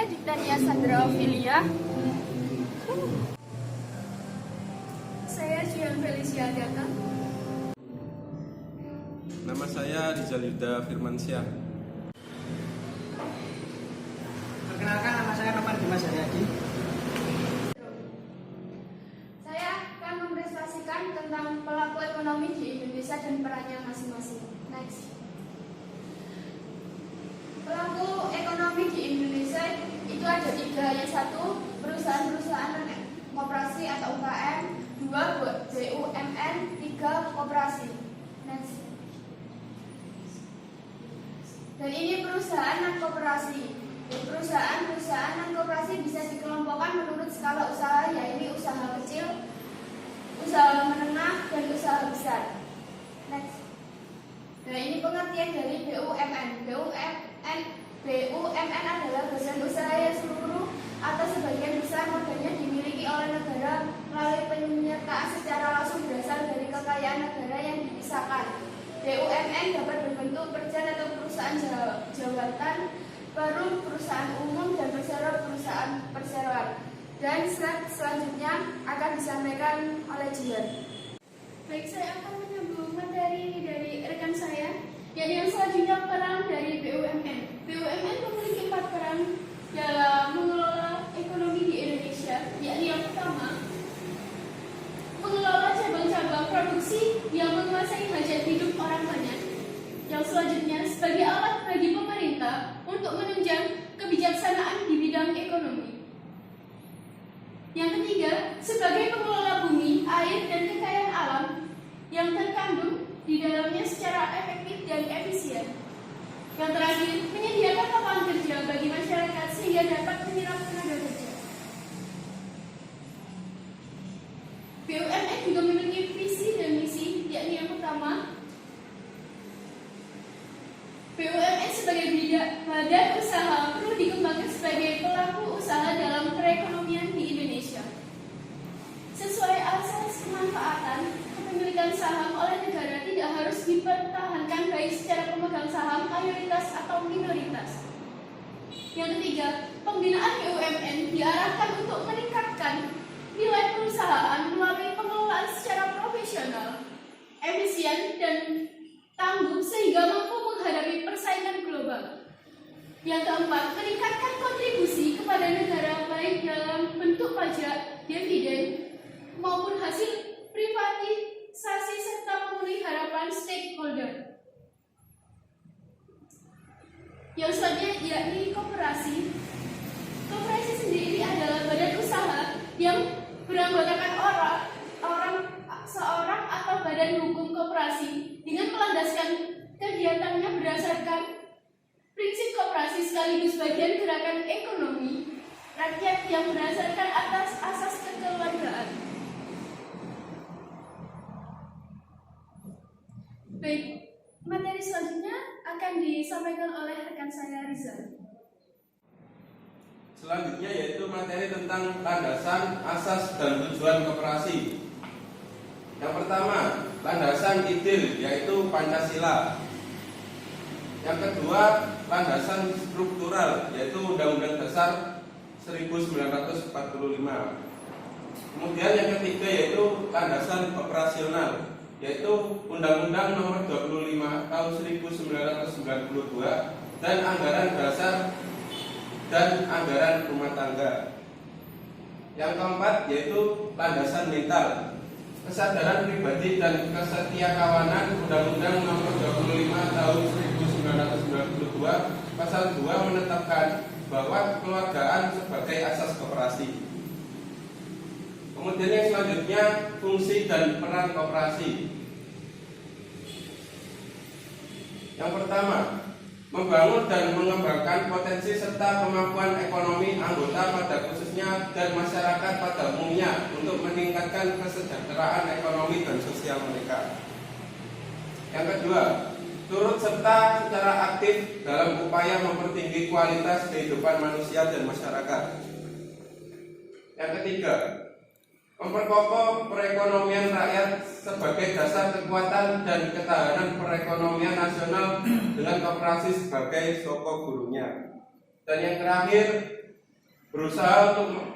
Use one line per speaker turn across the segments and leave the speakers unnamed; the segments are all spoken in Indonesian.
Diktania Sandra Ophelia. Saya Jian Felicia Gata.
Nama saya Rizal Yuda Firmansyah.
Perkenalkan, nama saya Noman Dimas Haryadi.
Saya akan mempresentasikan tentang pelaku ekonomi di Indonesia dan perannya masing-masing. Next. Pelaku ekonomi di Indonesia itu ada 3. Yang satu, perusahaan-perusahaan koperasi atau UKM. 2, BUMN. 3, koperasi. Next. Dan ini perusahaan dan koperasi. Perusahaan dan koperasi bisa dikelompokkan menurut skala usaha, yaitu usaha kecil, usaha menengah, dan usaha besar. Next. Nah, ini pengertian dari BUMN. BUMN adalah badan usaha yang seluruh atau sebagian besar modalnya dimiliki oleh negara melalui penyertaan secara langsung berasal dari kekayaan negara yang dipisahkan. BUMN dapat berbentuk perjan atau perusahaan jabatan, baru perusahaan umum, dan perusahaan perseroan. Dan selanjutnya akan disampaikan oleh Jian. Baik, saya akan menyambung materi dari rekan saya. Yang selanjutnya peran dari BUMN. BUMN memiliki 4 peran dalam mengelola ekonomi di Indonesia, yakni yang pertama, mengelola cabang-cabang produksi yang menguasai hajat hidup orang banyak. Yang selanjutnya, sebagai alat bagi pemerintah untuk menunjang kebijaksanaan di bidang ekonomi. Yang ketiga, sebagai pengelola bumi, air, dan kekayaan alam yang terkandung di dalamnya secara efektif dan efisien. Yang terakhir, menyediakan lapangan kerja bagi masyarakat sehingga dapat menyerap tenaga kerja. BUMN juga memiliki visi dan misi, yakni yang pertama, BUMN sebagai badan usaha perlu dikembangkan sebagai pelaku usaha dalam perekonomian di Indonesia. Sesuai asas kemanfaatan, kepemilikan saham oleh negara tidak harus dipertahankan baik secara pemegang saham mayoritas atau minoritas. Yang ketiga, pembinaan BUMN diarahkan untuk meningkatkan nilai perusahaan melalui pengelolaan secara profesional, efisien, dan tangguh sehingga mampu menghadapi persaingan global. Yang keempat, meningkatkan kontribusi kepada negara baik dalam bentuk pajak, dividen, maupun hasil privatisasi serta memenuhi harapan stakeholder. Yang selanjutnya yakni koperasi. Koperasi sendiri adalah badan usaha yang beranggotakan seorang atau badan hukum koperasi dengan melandaskan kegiatannya berdasarkan prinsip koperasi sekaligus bagian gerakan ekonomi rakyat yang berdasarkan atas asas kekeluargaan. Baik, materi selanjutnya akan disampaikan oleh rekan saya Rizal.
Selanjutnya yaitu materi tentang landasan, asas, dan tujuan koperasi. Yang pertama, landasan ideal yaitu Pancasila. Yang kedua, landasan struktural yaitu Undang-Undang Dasar 1945. Kemudian yang ketiga yaitu landasan operasional yaitu Undang-Undang Nomor 25 Tahun 1992 dan Anggaran Dasar dan Anggaran Rumah Tangga. Yang keempat yaitu landasan mental, kesadaran pribadi dan kesetiakawanan Undang-Undang Nomor 25 Tahun 1992 Pasal 2 menetapkan bahwa kekeluargaan sebagai asas koperasi. Kemudian yang selanjutnya fungsi dan peran koperasi. Yang pertama, membangun dan mengembangkan potensi serta kemampuan ekonomi anggota pada khususnya dan masyarakat pada umumnya untuk meningkatkan kesejahteraan ekonomi dan sosial mereka. Yang kedua, turut serta secara aktif dalam upaya mempertinggi kualitas kehidupan manusia dan masyarakat. Yang ketiga, memperkokoh perekonomian rakyat sebagai dasar kekuatan dan ketahanan perekonomian nasional dengan koperasi sebagai sokok gulunya. Dan yang terakhir, berusaha untuk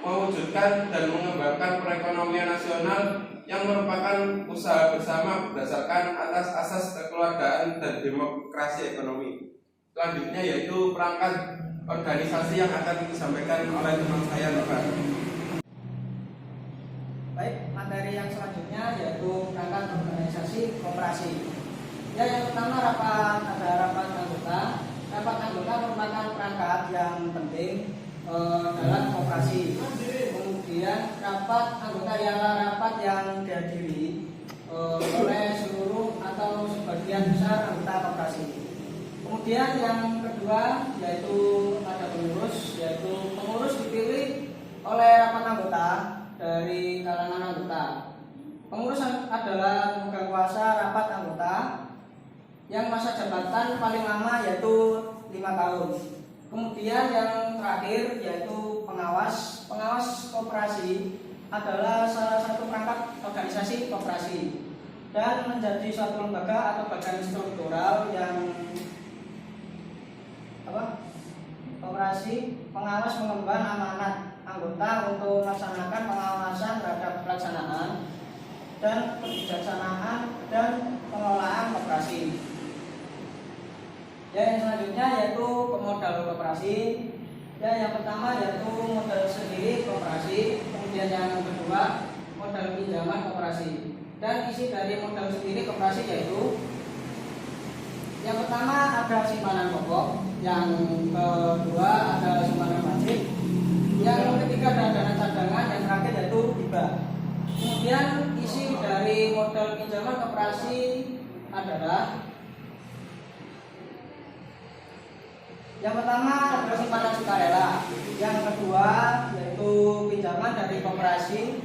mewujudkan dan mengembangkan perekonomian nasional yang merupakan usaha bersama berdasarkan atas asas kekeluargaan dan demokrasi ekonomi. Selanjutnya yaitu perangkat organisasi yang akan disampaikan oleh teman saya, Bapak.
Baik, materi yang selanjutnya yaitu perangkat organisasi koperasi. Ya, yang pertama ada rapat anggota. Rapat anggota merupakan perangkat yang penting dalam koperasi. Kemudian rapat anggota ialah rapat yang dihadiri oleh seluruh atau sebagian besar anggota koperasi. Kemudian yang kedua yaitu ada pengurus, yaitu pengurus dipilih oleh rapat anggota dari kalangan anggota. Pengurus adalah pemegang kuasa rapat anggota yang masa jabatan paling lama yaitu 5 tahun. Kemudian yang terakhir yaitu pengawas. Pengawas koperasi adalah salah satu perangkat organisasi koperasi dan menjadi suatu lembaga atau badan struktural yang koperasi pengawas mengemban amanat anggota untuk melaksanakan pengawasan terhadap pelaksanaan dan kebijaksanaan dan pengelolaan koperasi. Ya, yang selanjutnya yaitu pemodal koperasi. Ya, yang pertama yaitu modal sendiri koperasi, kemudian yang kedua modal pinjaman koperasi. Dan isi dari modal sendiri koperasi yaitu yang pertama ada simpanan pokok, yang kedua ada simpanan wajib, yang ketiga ada dana cadangan, yang terakhir yaitu riba. Kemudian isi dari modal pinjaman koperasi adalah yang pertama adalah simpanan sukarela, yang kedua yaitu pinjaman dari koperasi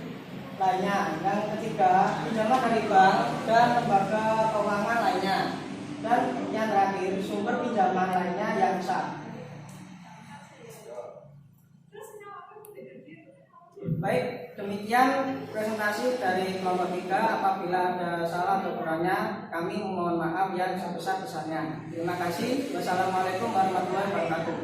lainnya, yang ketiga pinjaman dari bank dan lembaga keuangan lainnya, dan yang terakhir sumber pinjaman lainnya yang sah. Baik, demikian presentasi dari kelompok 3. Apabila ada salah atau kurangnya, kami mohon maaf yang sebesar-besarnya. Terima kasih. Wassalamualaikum warahmatullahi wabarakatuh.